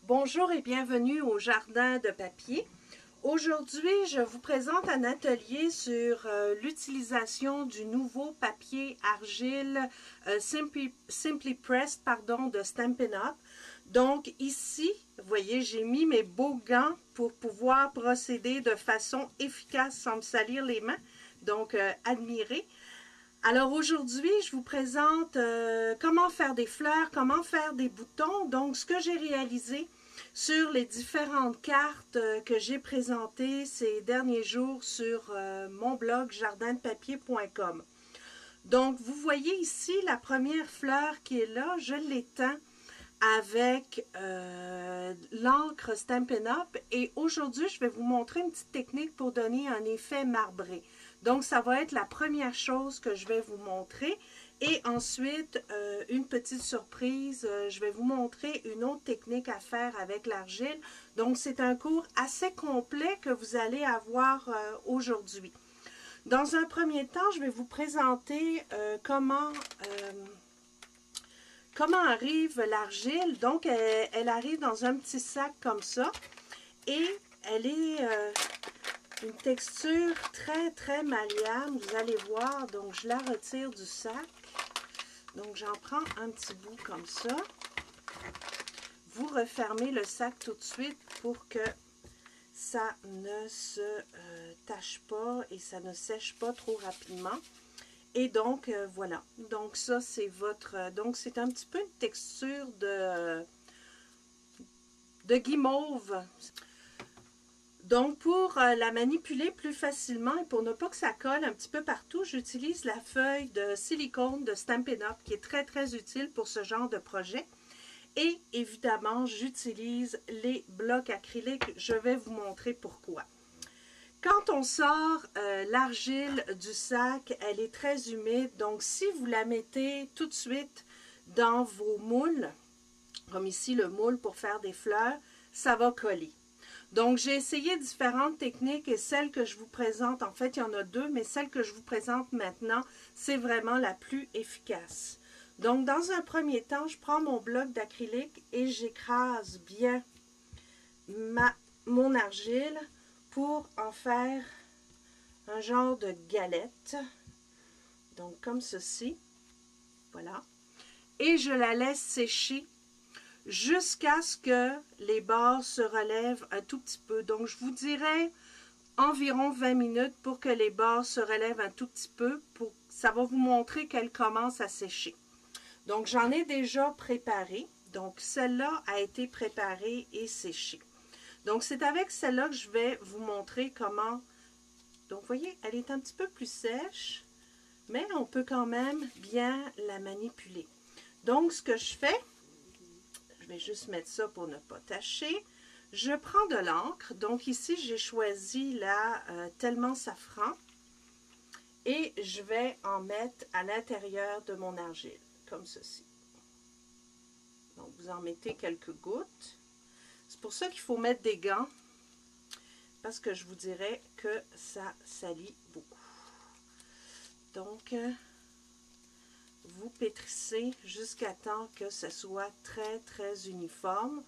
Bonjour et bienvenue au Jardin de papier. Aujourd'hui, je vous présente un atelier sur l'utilisation du nouveau papier argile Simply Pressed de Stampin' Up. Donc ici, vous voyez, j'ai mis mes beaux gants pour pouvoir procéder de façon efficace sans me salir les mains. Donc, admirez. Alors aujourd'hui, je vous présente comment faire des fleurs, comment faire des boutons. Donc, ce que j'ai réalisé sur les différentes cartes que j'ai présentées ces derniers jours sur mon blog jardindepapier.com. Donc, vous voyez ici la première fleur qui est là, je l'éteins avec l'encre Stampin' Up et aujourd'hui, je vais vous montrer une petite technique pour donner un effet marbré. Donc, ça va être la première chose que je vais vous montrer. Et ensuite, une petite surprise, je vais vous montrer une autre technique à faire avec l'argile. Donc, c'est un cours assez complet que vous allez avoir aujourd'hui. Dans un premier temps, je vais vous présenter comment arrive l'argile. Donc, elle arrive dans un petit sac comme ça. Et elle est une texture très malléable. Vous allez voir. Donc, je la retire du sac. Donc, j'en prends un petit bout comme ça. Vous refermez le sac tout de suite pour que ça ne se tache pas et ça ne sèche pas trop rapidement. Et donc, voilà. Donc, ça, c'est votre... donc, c'est un petit peu une texture de guimauve. Donc, pour la manipuler plus facilement et pour ne pas que ça colle un petit peu partout, j'utilise la feuille de silicone de Stampin' Up qui est très utile pour ce genre de projet. Et évidemment, j'utilise les blocs acryliques. Je vais vous montrer pourquoi. Quand on sort l'argile du sac, elle est très humide. Donc, si vous la mettez tout de suite dans vos moules, comme ici le moule pour faire des fleurs, ça va coller. Donc, j'ai essayé différentes techniques et celle que je vous présente, en fait, il y en a deux, mais celle que je vous présente maintenant, c'est vraiment la plus efficace. Donc, dans un premier temps, je prends mon bloc d'acrylique et j'écrase bien mon argile pour en faire un genre de galette. Donc, comme ceci. Voilà. Et je la laisse sécher jusqu'à ce que les bords se relèvent un tout petit peu. Donc, je vous dirais environ 20 minutes pour que les bords se relèvent un tout petit peu. Ça va vous montrer qu'elle commence à sécher. Donc, j'en ai déjà préparé. Donc, celle-là a été préparée et séchée. Donc, c'est avec celle-là que je vais vous montrer comment... Donc, vous voyez, elle est un petit peu plus sèche, mais on peut quand même bien la manipuler. Donc, ce que je fais, je vais juste mettre ça pour ne pas tacher. Je prends de l'encre. Donc, ici, j'ai choisi la Tellement Safran. Et je vais en mettre à l'intérieur de mon argile, comme ceci. Donc, vous en mettez quelques gouttes. C'est pour ça qu'il faut mettre des gants, parce que je vous dirais que ça salit beaucoup. Donc, vous pétrissez jusqu'à temps que ce soit très uniforme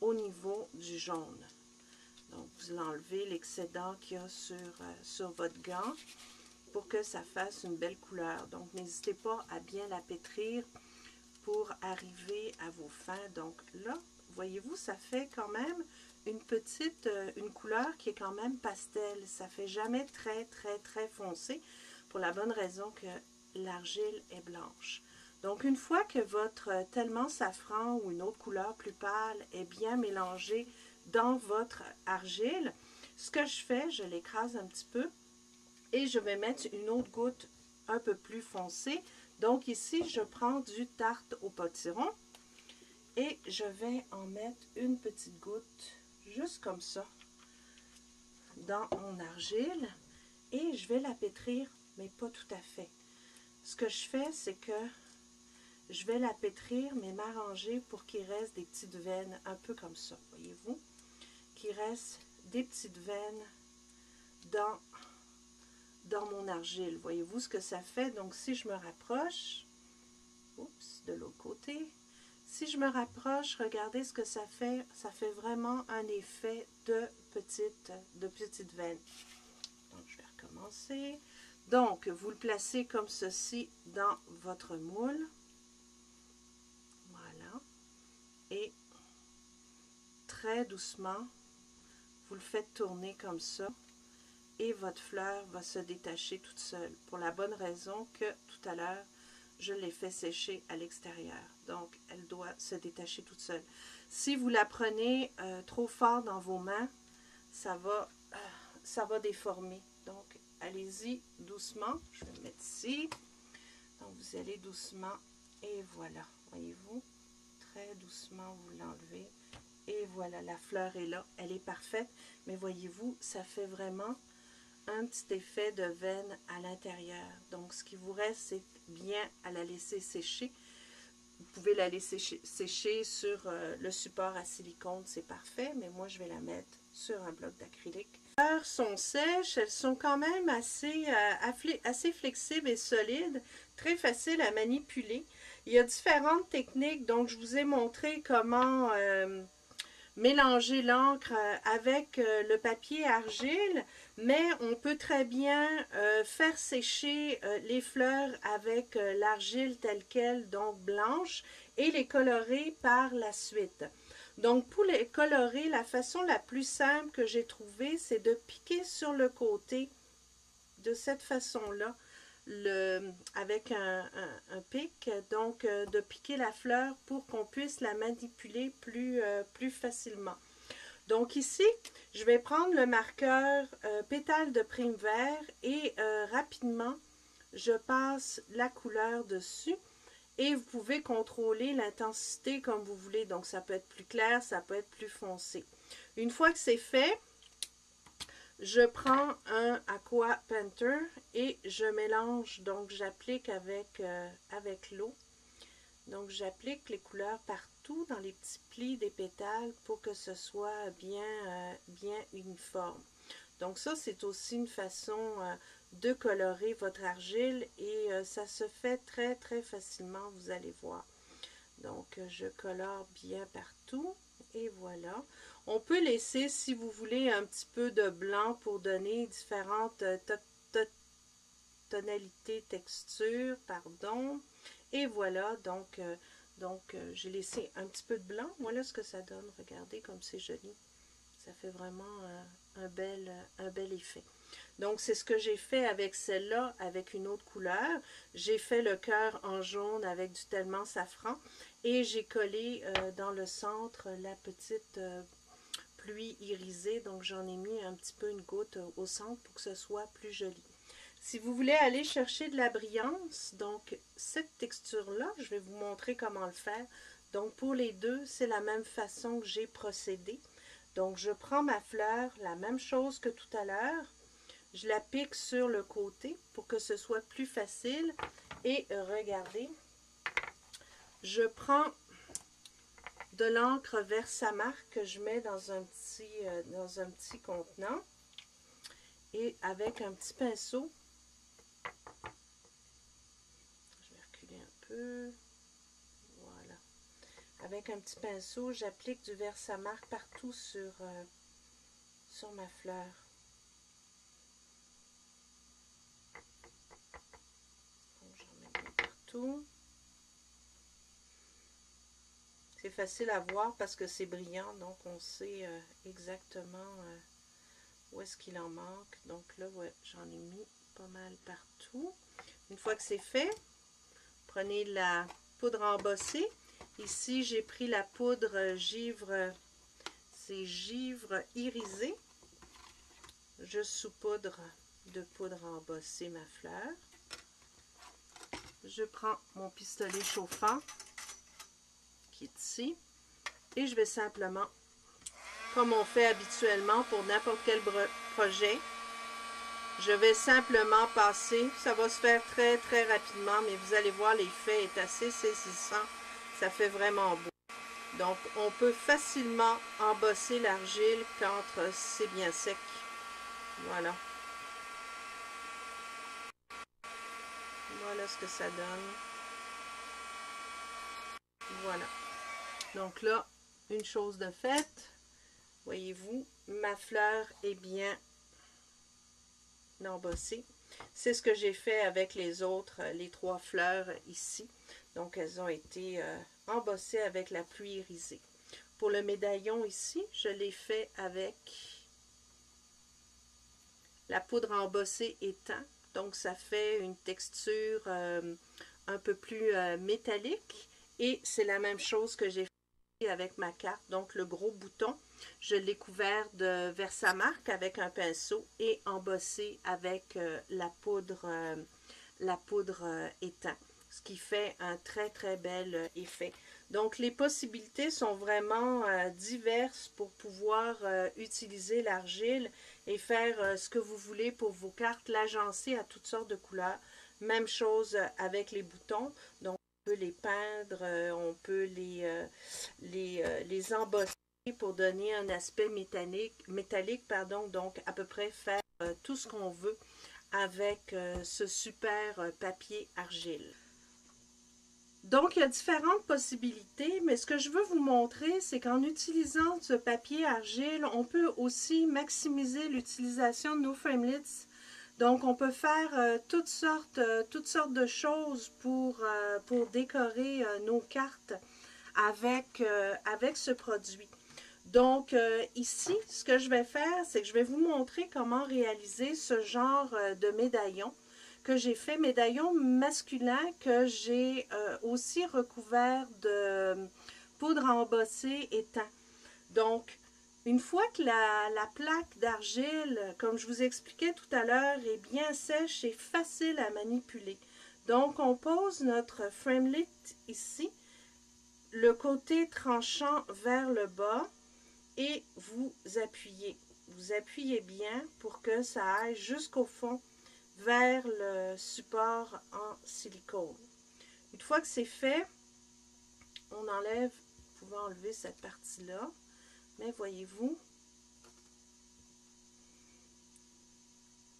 au niveau du jaune. Donc, vous enlevez l'excédent qu'il y a sur votre gant pour que ça fasse une belle couleur. Donc, n'hésitez pas à bien la pétrir pour arriver à vos fins. Donc là, voyez-vous, ça fait quand même une couleur qui est quand même pastel. Ça fait jamais très foncé pour la bonne raison que l'argile est blanche. Donc, une fois que votre Tellement Safran ou une autre couleur plus pâle est bien mélangée dans votre argile, ce que je fais, je l'écrase un petit peu et je vais mettre une autre goutte un peu plus foncée. Donc ici, je prends du tarte au potiron et je vais en mettre une petite goutte, juste comme ça, dans mon argile et je vais la pétrir, mais pas tout à fait. Ce que je fais, c'est que je vais la pétrir, mais m'arranger pour qu'il reste des petites veines, un peu comme ça, voyez-vous, qu'il reste des petites veines dans mon argile. Voyez-vous ce que ça fait? Donc, si je me rapproche, oups, de l'autre côté, Si je me rapproche, regardez ce que ça fait. Ça fait vraiment un effet de petite veine. Donc, je vais recommencer. Donc, vous le placez comme ceci dans votre moule. Voilà. Et très doucement, vous le faites tourner comme ça. Et votre fleur va se détacher toute seule. Pour la bonne raison que tout à l'heure, je l'ai fait sécher à l'extérieur. Donc, elle doit se détacher toute seule. Si vous la prenez trop fort dans vos mains, ça va déformer. Donc, allez-y doucement. Je vais le mettre ici. Donc, vous allez doucement. Et voilà. Voyez-vous? Très doucement, vous l'enlevez. Et voilà, la fleur est là. Elle est parfaite. Mais voyez-vous, ça fait vraiment un petit effet de veine à l'intérieur. Donc, ce qui vous reste, c'est bien à la laisser sécher. Vous pouvez la laisser sécher sur le support à silicone, c'est parfait, mais moi, je vais la mettre sur un bloc d'acrylique. Les fleurs sont sèches, elles sont quand même assez flexibles et solides, très faciles à manipuler. Il y a différentes techniques, donc je vous ai montré comment mélanger l'encre avec le papier argile, mais on peut très bien faire sécher les fleurs avec l'argile telle quelle, donc blanche, et les colorer par la suite. Donc pour les colorer, la façon la plus simple que j'ai trouvée, c'est de piquer sur le côté de cette façon-là, avec un pic, donc de piquer la fleur pour qu'on puisse la manipuler plus facilement. Donc ici, je vais prendre le marqueur pétale de prime vert et rapidement, je passe la couleur dessus et vous pouvez contrôler l'intensité comme vous voulez. Donc ça peut être plus clair, ça peut être plus foncé. Une fois que c'est fait, je prends un Aqua Painter et je mélange, donc j'applique avec l'eau. Donc j'applique les couleurs partout dans les petits plis des pétales pour que ce soit bien uniforme. Donc ça, c'est aussi une façon de colorer votre argile et ça se fait très très facilement, vous allez voir. Donc je colore bien partout et voilà. On peut laisser, si vous voulez, un petit peu de blanc pour donner différentes tonalités, textures, pardon. Et voilà, donc j'ai laissé un petit peu de blanc. Voilà ce que ça donne. Regardez comme c'est joli. Ça fait vraiment un bel effet. Donc, c'est ce que j'ai fait avec celle-là, avec une autre couleur. J'ai fait le cœur en jaune avec du tellement safran. Et j'ai collé dans le centre la petite pluie irisée. Donc, j'en ai mis un petit peu une goutte au centre pour que ce soit plus joli. Si vous voulez aller chercher de la brillance, donc cette texture-là, je vais vous montrer comment le faire. Donc, pour les deux, c'est la même façon que j'ai procédé. Donc, je prends ma fleur, la même chose que tout à l'heure. Je la pique sur le côté pour que ce soit plus facile. Et regardez, je prends de l'encre Versamark que je mets dans un petit contenant. Et avec un petit pinceau, je vais reculer un peu. Voilà. Avec un petit pinceau, j'applique du Versamark partout sur ma fleur. J'en mets bien partout. C'est facile à voir parce que c'est brillant, donc on sait exactement où est-ce qu'il en manque. Donc là, ouais, j'en ai mis pas mal partout. Une fois que c'est fait, prenez la poudre embossée. Ici, j'ai pris la poudre givre, c'est givre irisé. Je saupoudre de poudre embossée ma fleur. Je prends mon pistolet chauffant qui est ici et je vais simplement, comme on fait habituellement pour n'importe quel projet, je vais simplement passer. Ça va se faire très très rapidement, mais vous allez voir, l'effet est assez saisissant. Ça fait vraiment beau. Donc, on peut facilement embosser l'argile quand c'est bien sec. Voilà. Voilà ce que ça donne. Voilà. Donc là, une chose de faite, voyez-vous, ma fleur est bien embossée. C'est ce que j'ai fait avec les autres, les 3 fleurs ici. Donc, elles ont été embossées avec la pluie irisée. Pour le médaillon ici, je l'ai fait avec la poudre embossée étant. Donc, ça fait une texture un peu plus métallique. Et c'est la même chose que j'ai fait avec ma carte. Donc, le gros bouton, je l'ai couvert de Versamark avec un pinceau et embossé avec la poudre étant. Ce qui fait un très, très bel effet. Donc, les possibilités sont vraiment diverses pour pouvoir utiliser l'argile et faire ce que vous voulez pour vos cartes, l'agencer à toutes sortes de couleurs. Même chose avec les boutons. Donc, on peut les peindre, on peut les embosser pour donner un aspect métallique pardon, donc à peu près faire tout ce qu'on veut avec ce super papier argile. Donc, il y a différentes possibilités, mais ce que je veux vous montrer, c'est qu'en utilisant ce papier argile, on peut aussi maximiser l'utilisation de nos framelits. Donc, on peut faire toutes sortes de choses pour décorer nos cartes avec ce produit. Donc, ici, ce que je vais faire, c'est que je vais vous montrer comment réaliser ce genre de médaillon que j'ai fait, médaillon masculin que j'ai aussi recouvert de poudre embossée étant. Donc, une fois que la plaque d'argile, comme je vous expliquais tout à l'heure, est bien sèche et facile à manipuler. Donc, on pose notre framelit ici, le côté tranchant vers le bas, et vous appuyez. Vous appuyez bien pour que ça aille jusqu'au fond vers le support en silicone. Une fois que c'est fait, on enlève, vous pouvez enlever cette partie-là, mais voyez-vous, vous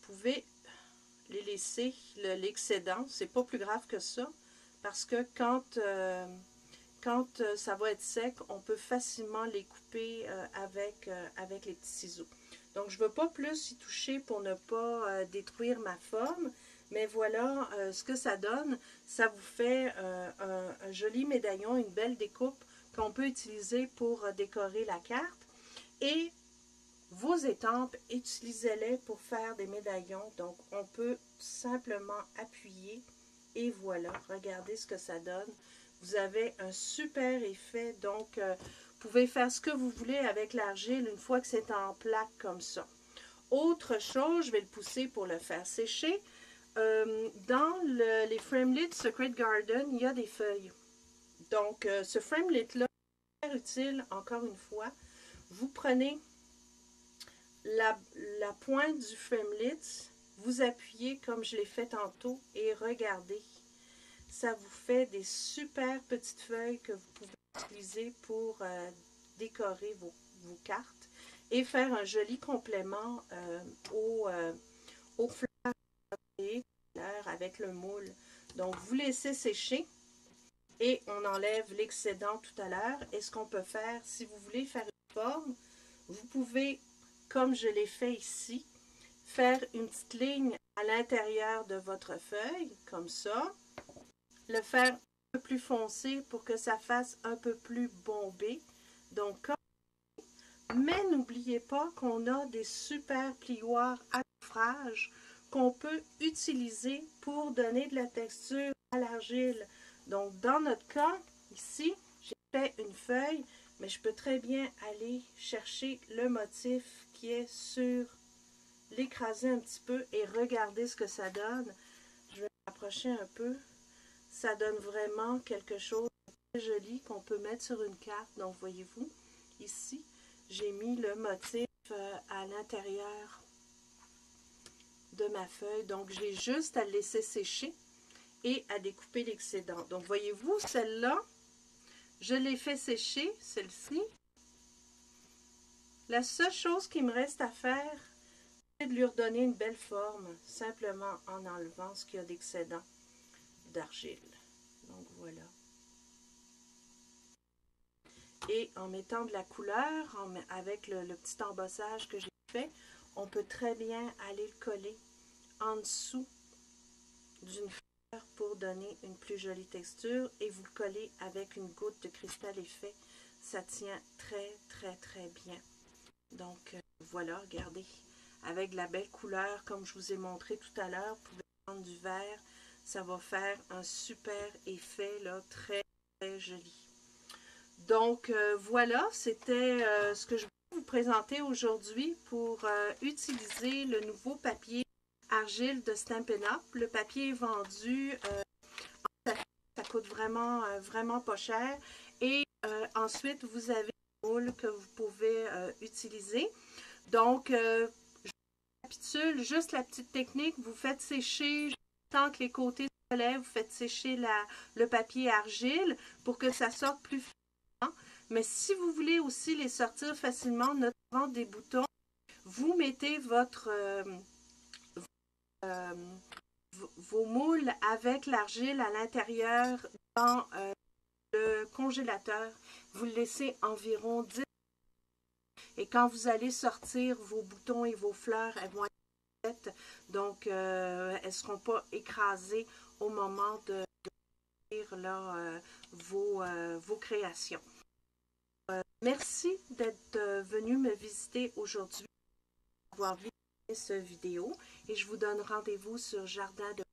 pouvez les laisser, l'excédent, c'est pas plus grave que ça, parce que quand ça va être sec, on peut facilement les couper avec les petits ciseaux. Donc, je ne veux pas plus y toucher pour ne pas détruire ma forme, mais voilà ce que ça donne. Ça vous fait un joli médaillon, une belle découpe qu'on peut utiliser pour décorer la carte. Et vos étampes, utilisez-les pour faire des médaillons. Donc, on peut simplement appuyer et voilà, regardez ce que ça donne. Vous avez un super effet, donc vous pouvez faire ce que vous voulez avec l'argile une fois que c'est en plaque comme ça. Autre chose, je vais le pousser pour le faire sécher. Dans les framelits Secret Garden, il y a des feuilles. Donc, ce framelit-là est très utile, encore une fois. Vous prenez la pointe du framelit, vous appuyez comme je l'ai fait tantôt et regardez. Ça vous fait des super petites feuilles que vous pouvez utiliser pour décorer vos cartes et faire un joli complément aux fleurs avec le moule. Donc, vous laissez sécher et on enlève l'excédent tout à l'heure. Et ce qu'on peut faire, si vous voulez faire une forme, vous pouvez, comme je l'ai fait ici, faire une petite ligne à l'intérieur de votre feuille, comme ça. Le faire un peu plus foncé pour que ça fasse un peu plus bombé. Donc, mais n'oubliez pas qu'on a des super plioirs à gaufrage qu'on peut utiliser pour donner de la texture à l'argile. Donc, dans notre cas, ici, j'ai fait une feuille, mais je peux très bien aller chercher le motif qui est sur, l'écraser un petit peu et regarder ce que ça donne. Je vais m'approcher un peu. Ça donne vraiment quelque chose de très joli qu'on peut mettre sur une carte. Donc, voyez-vous, ici, j'ai mis le motif à l'intérieur de ma feuille. Donc, j'ai juste à le laisser sécher et à découper l'excédent. Donc, voyez-vous, celle-là, je l'ai fait sécher, celle-ci. La seule chose qui me reste à faire, c'est de lui redonner une belle forme, simplement en enlevant ce qu'il y a d'excédent d'argile. Donc, voilà. Et en mettant de la couleur, avec le petit embossage que j'ai fait, on peut très bien aller le coller en dessous d'une fleur pour donner une plus jolie texture. Et vous le collez avec une goutte de cristal effet. Ça tient très, très, très bien. Donc, voilà, regardez. Avec de la belle couleur, comme je vous ai montré tout à l'heure, vous pouvez prendre du vert. Ça va faire un super effet, là, très, très joli. Donc, voilà, c'était ce que je voulais vous présenter aujourd'hui pour utiliser le nouveau papier argile de Stampin' Up. Le papier est vendu, ça coûte vraiment, vraiment pas cher. Et ensuite, vous avez un moule que vous pouvez utiliser. Donc, je récapitule juste la petite technique. Vous faites sécher tant que les côtés se lèvent, vous faites sécher le papier argile pour que ça sorte plus facilement. Mais si vous voulez aussi les sortir facilement, notamment des boutons, vous mettez vos moules avec l'argile à l'intérieur dans le congélateur. Vous le laissez environ 10 minutes. Et quand vous allez sortir vos boutons et vos fleurs, elles vont être faites. Donc, elles ne seront pas écrasées au moment de faire là, vos créations. Merci d'être venu me visiter aujourd'hui, d'avoir vu cette vidéo. Et je vous donne rendez-vous sur Jardin de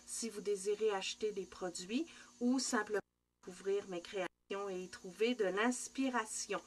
si vous désirez acheter des produits ou simplement découvrir mes créations et y trouver de l'inspiration.